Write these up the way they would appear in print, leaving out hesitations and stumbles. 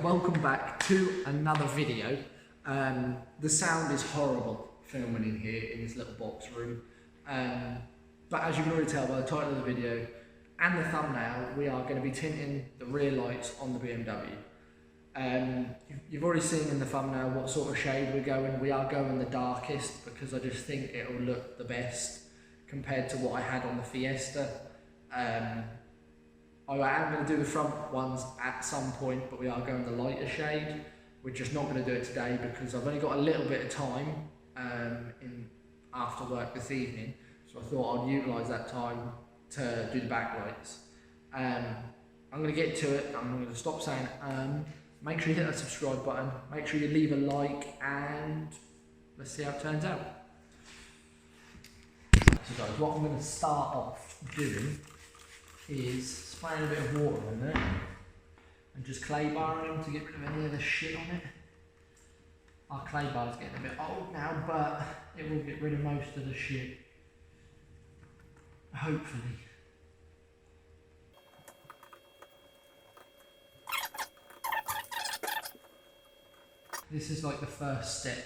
Welcome back to another video. The sound is horrible filming in here in this little box room, but as you can already tell by the title of the video and the thumbnail, we are going to be tinting the rear lights on the BMW. You've already seen in the thumbnail what sort of shade we're going. We are going the darkest because I just think it will look the best compared to what I had on the Fiesta. I am going to do the front ones at some point, but we are going the lighter shade. We're just not going to do it today because I've only got a little bit of time after work this evening, so I thought I'd utilise that time to do the backlights. I'm going to get to it. I'm going to stop saying make sure you hit that subscribe button, make sure you leave a like, and let's see how it turns out. So guys, what I'm going to start off doing is spraying a bit of water in there and just clay barring them to get rid of any of the shit on it. Our clay bar's getting a bit old now, but it will get rid of most of the shit, hopefully. This is like the first step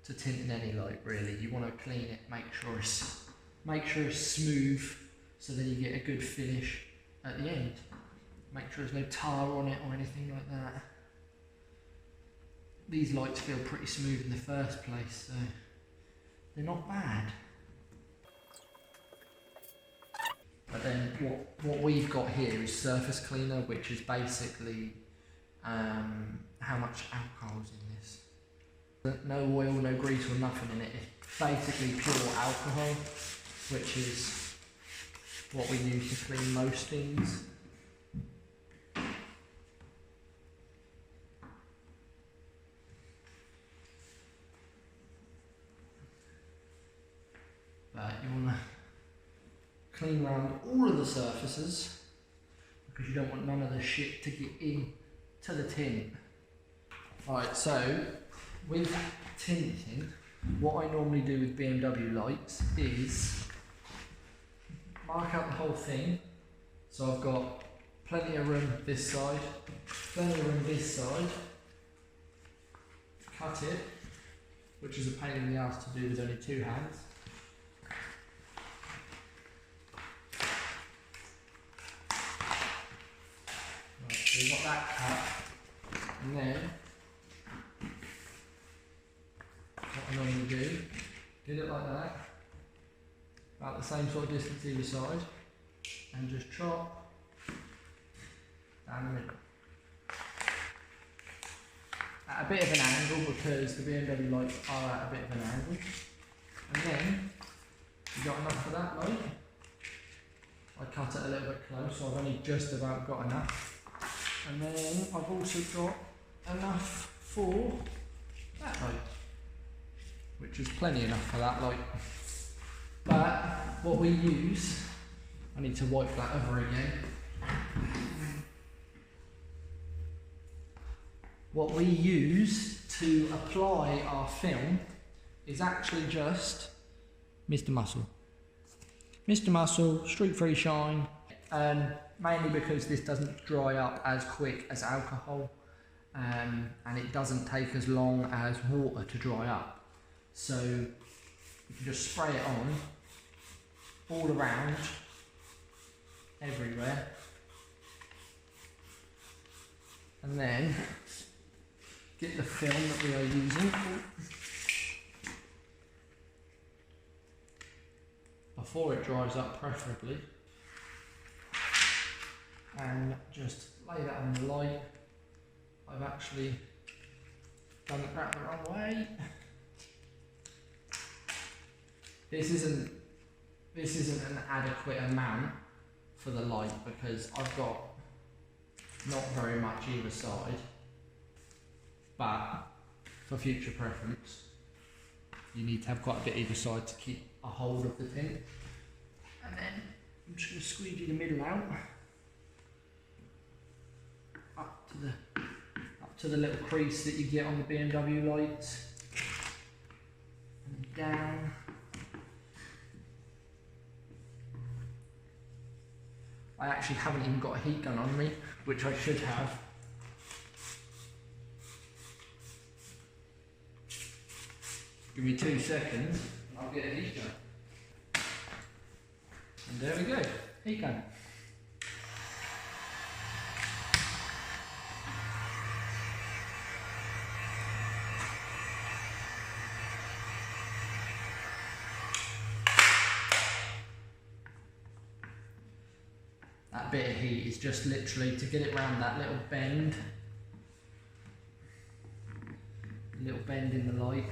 to tinting any light, really. You want to clean it, make sure it's smooth, so then you get a good finish at the end. Make sure there's no tar on it or anything like that. These lights feel pretty smooth in the first place, so they're not bad. But then what we've got here is surface cleaner, which is basically how much alcohol is in this. No oil, no grease or nothing in it. It's basically pure alcohol, which is what we use to clean most things. But you want to clean around all of the surfaces because you don't want none of the shit to get in to the tint. Alright, so with tinting, what I normally do with BMW lights is mark out the whole thing. So I've got plenty of room this side, plenty of room this side. Cut it, which is a pain in the ass to do with only two hands. Right, so you've got that cut, and then what I normally do, get it like that, about the same sort of distance either side, and just chop down the middle. At a bit of an angle because the BMW lights are at a bit of an angle. And then, you got enough for that light. I cut it a little bit close, so I've only just about got enough. And then I've also got enough for that light, which is plenty enough for that light. But what we use, I need to wipe that over again. What we use to apply our film is actually just Mr. Muscle. Mr. Muscle, Street Free Shine, mainly because this doesn't dry up as quick as alcohol, and it doesn't take as long as water to dry up. So you can just spray it on all around, everywhere, and then get the film that we are using before it dries up, preferably, and just lay that on the light. I've actually done that the wrong way. This isn't an adequate amount for the light because I've got not very much either side, but for future preference you need to have quite a bit either side to keep a hold of the tint. And then I'm just going to squeegee the middle out up to the little crease that you get on the BMW lights, and down. I actually haven't even got a heat gun on me, which I should have. Give me 2 seconds and I'll get a heat gun. And there we go, heat gun. That bit of heat is just literally to get it round that little bend in the light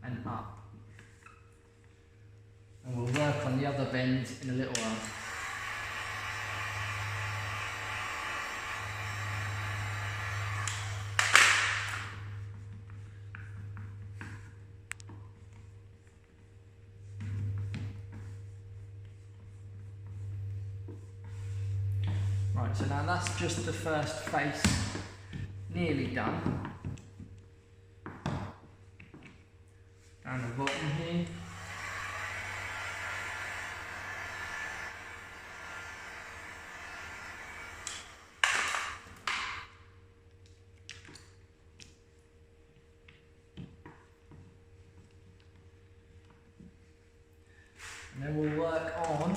and up. And we'll work on the other bends in a little while. Right, so now that's just the first face nearly done. Down the bottom here. And then we'll work on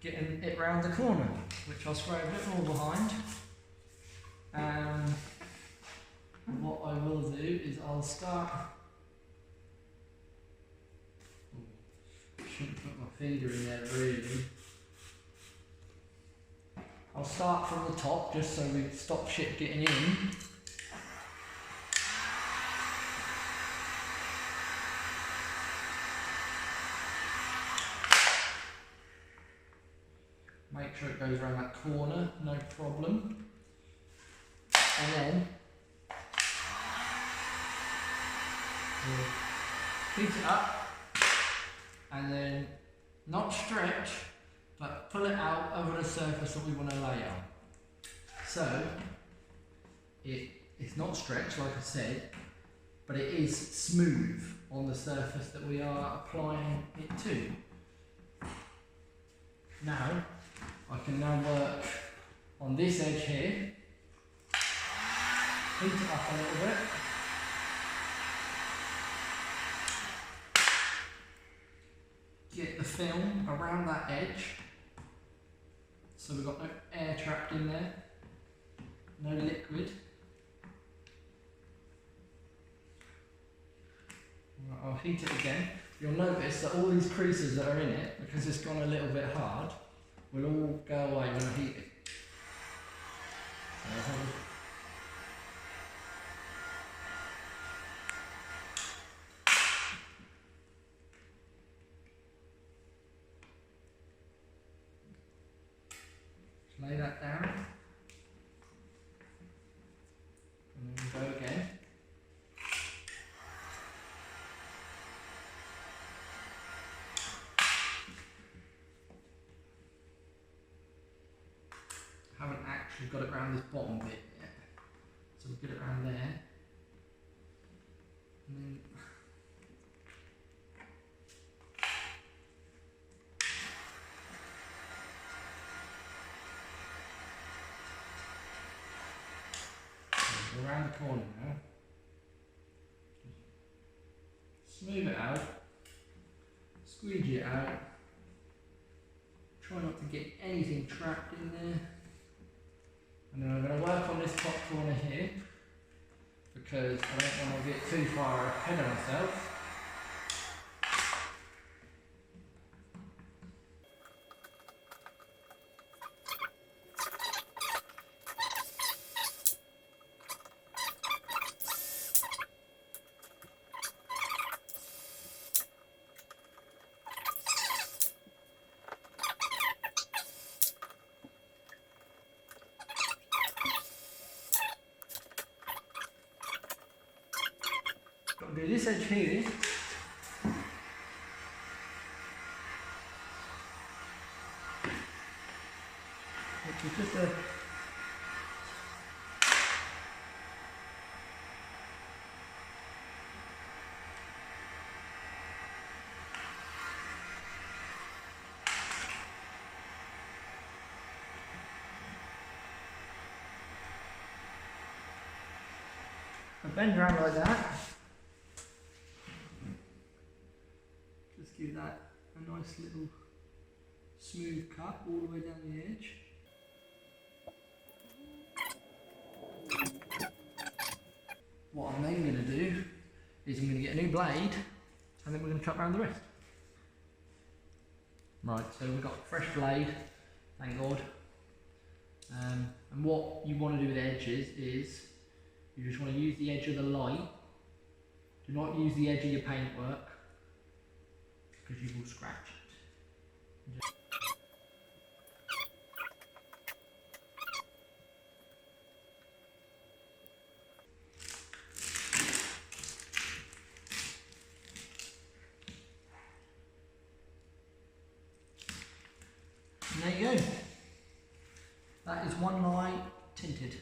getting it round the corner, which I'll spray a bit more behind. And what I will do is I'll start. Shouldn't put my finger in there really. I'll start from the top just so we stop shit getting in. Make sure it goes around that corner, no problem. And then we'll heat it up and then not stretch, but pull it out over the surface that we want to lay on. So it's not stretched like I said, but it is smooth on the surface that we are applying it to. Now I can now work on this edge here, heat it up a little bit, get the film around that edge, so we've got no air trapped in there, no liquid. Right, I'll heat it again. You'll notice that all these creases that are in it, because it's gone a little bit hard, will all go away when I heat it. Lay that down. And then go again. Haven't actually got it around this bottom bit yet, so we'll get it around there, and then go around the corner now, smooth it out, squeegee it out, try not to get anything trapped in there. And then I'm going to work on this top corner here because I don't want to get too far ahead of myself. Do this edge here, which is just a bend around like that. give that a nice little smooth cut all the way down the edge. What I'm then going to do is I'm going to get a new blade and then we're going to cut around the rest. Right, so we've got a fresh blade, thank God. And what you want to do with edges is you just want to use the edge of the light. Do not use the edge of your paintwork because you will scratch it. And there you go. That is one light tinted.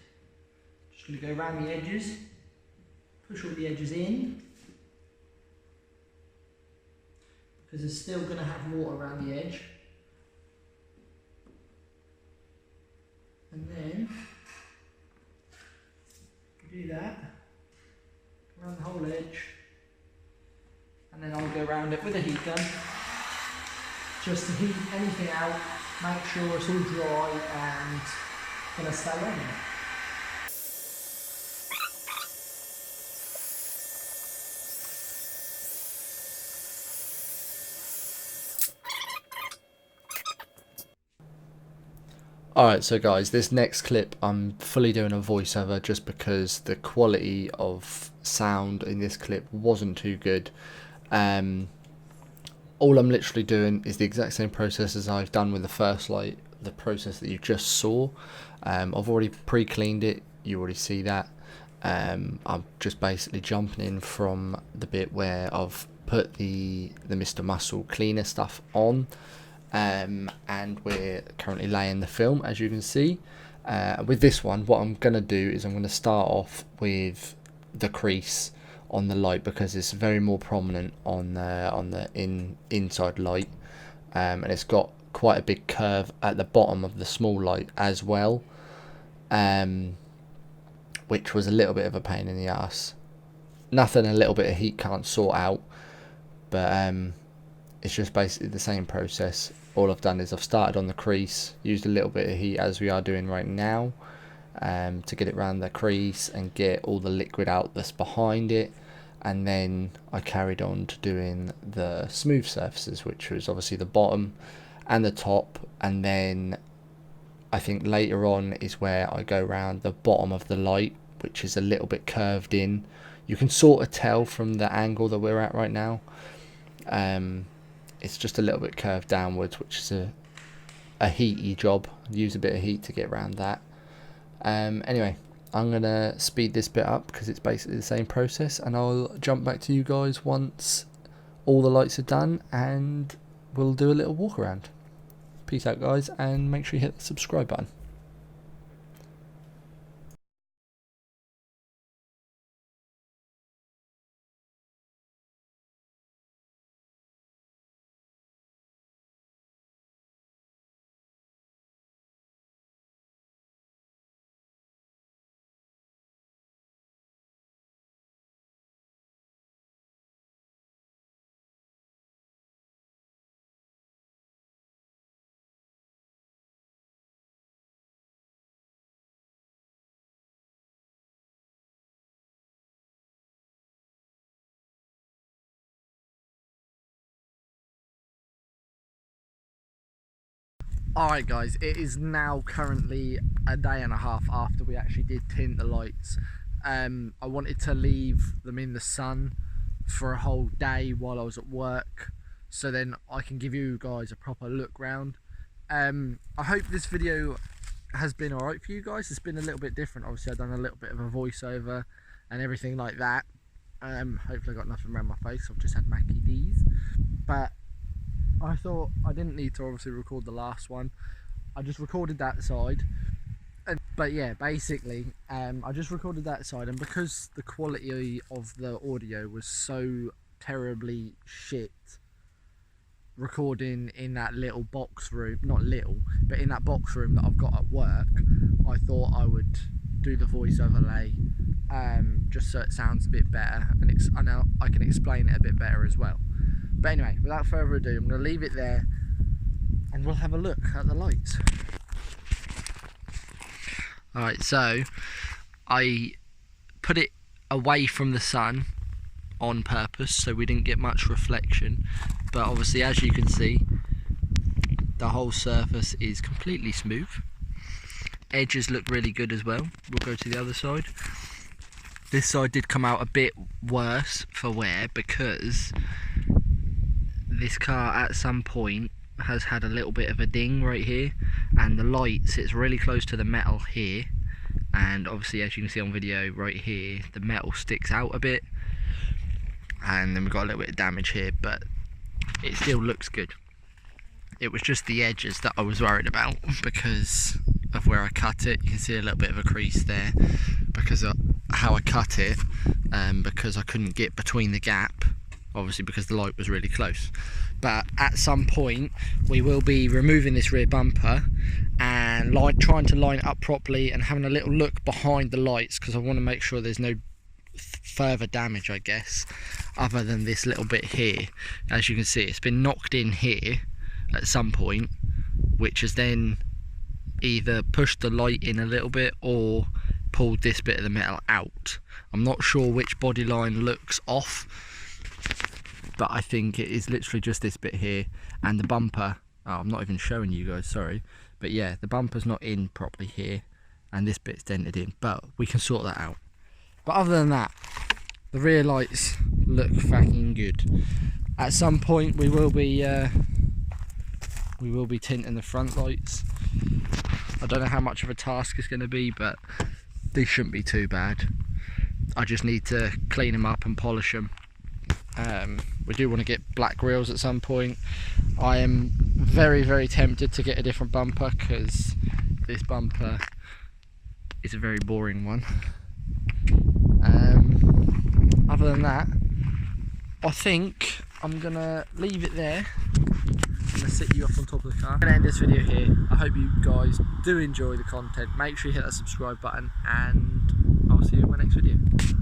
Just going to go around the edges, push all the edges in, because it's still going to have water around the edge. And then do that around the whole edge, and then I'll go around it with a heat gun just to heat anything out, make sure it's all dry and going to stay on there. Alright, so guys, this next clip I'm fully doing a voiceover just because the quality of sound in this clip wasn't too good. All I'm literally doing is the exact same process as I've done with the first light, the process that you just saw. I've already pre-cleaned it, you already see that. I'm just basically jumping in from the bit where I've put the Mr. Muscle cleaner stuff on. And we're currently laying the film, as you can see. With this one, what I'm going to do is I'm going to start off with the crease on the light because it's very more prominent on the inside light, and it's got quite a big curve at the bottom of the small light as well, which was a little bit of a pain in the ass. Nothing a little bit of heat can't sort out, but it's just basically the same process. All I've done is I've started on the crease, used a little bit of heat as we are doing right now, to get it around the crease and get all the liquid out that's behind it, and then I carried on to doing the smooth surfaces, which was obviously the bottom and the top, and then I think later on is where I go around the bottom of the light, which is a little bit curved in. You can sort of tell from the angle that we're at right now. It's just a little bit curved downwards, which is a heaty job. Use a bit of heat to get around that. Anyway, I'm gonna speed this bit up because it's basically the same process, and I'll jump back to you guys once all the lights are done and we'll do a little walk around. Peace out guys, and make sure you hit the subscribe button. Alright guys, it is now currently a day and a half after we actually did tint the lights. I wanted to leave them in the sun for a whole day while I was at work, so then I can give you guys a proper look round. I hope this video has been alright for you guys. It's been a little bit different. Obviously I've done a little bit of a voiceover and everything like that. Hopefully I got nothing around my face. I've just had Mackie D's, but I thought I didn't need to obviously record the last one. I just recorded that side, but yeah, basically I just recorded that side, and because the quality of the audio was so terribly shit, recording in that little box room, not little, but in that box room that I've got at work, I thought I would do the voice overlay, just so it sounds a bit better, and I can explain it a bit better as well. But anyway, without further ado, I'm going to leave it there and we'll have a look at the lights. Alright, so I put it away from the sun on purpose so we didn't get much reflection, but obviously as you can see the whole surface is completely smooth. Edges look really good as well. We'll go to the other side. This side did come out a bit worse for wear because this car at some point has had a little bit of a ding right here, and the light sits really close to the metal here, and obviously as you can see on video right here the metal sticks out a bit, and then we've got a little bit of damage here, but it still looks good. It was just the edges that I was worried about because of where I cut it. You can see a little bit of a crease there because of how I cut it, because I couldn't get between the gap, obviously because the light was really close. But at some point we will be removing this rear bumper and trying to line it up properly and having a little look behind the lights, because I want to make sure there's no further damage, I guess, other than this little bit here. As you can see, it's been knocked in here at some point, which has then either pushed the light in a little bit or pulled this bit of the metal out. I'm not sure which body line looks off, but I think it is literally just this bit here, and the bumper, oh, I'm not even showing you guys, sorry, but yeah, the bumper's not in properly here and this bit's dented in, but we can sort that out. But other than that, the rear lights look fucking good. At some point we will be tinting the front lights. I don't know how much of a task it's going to be, but these shouldn't be too bad. I just need to clean them up and polish them. We do want to get black grills at some point. I am very, very tempted to get a different bumper because this bumper is a very boring one. Other than that, I think I'm gonna leave it there. I'm gonna sit you up on top of the car. I'm gonna end this video here. I hope you guys do enjoy the content. Make sure you hit that subscribe button, and I'll see you in my next video.